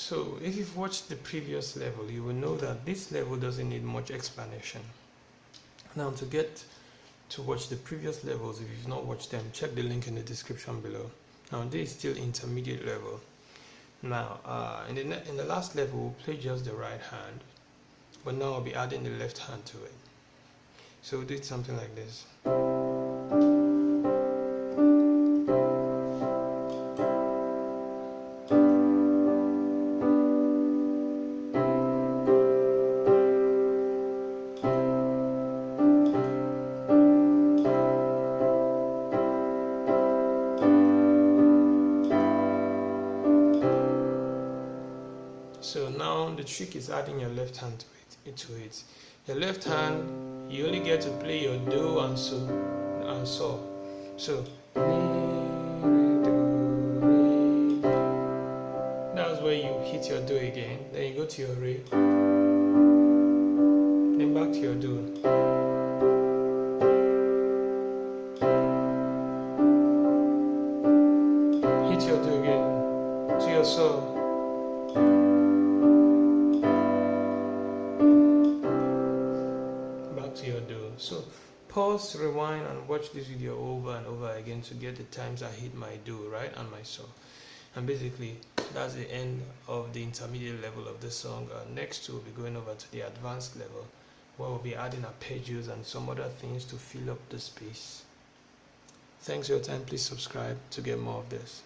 So if you've watched the previous level, you will know that this level doesn't need much explanation. Now to get to watch the previous levels, if you've not watched them, check the link in the description below. Now this is still intermediate level. Now in the last level we'll play just the right hand, but now I'll be adding the left hand to it. So we'll do it something like this. So now the trick is adding your left hand to it. Your left hand, you only get to play your do and so and so. So that's where you hit your do again. Then you go to your re. Then back to your do. Hit your do again to your so. To your do. So pause, rewind, and watch this video over and over again to get the times I hit my do, right, and my so. And basically that's the end of the intermediate level of the song. Next we'll be going over to the advanced level, where we'll be adding arpeggios and some other things to fill up the space. Thanks for your time. Please subscribe to get more of this.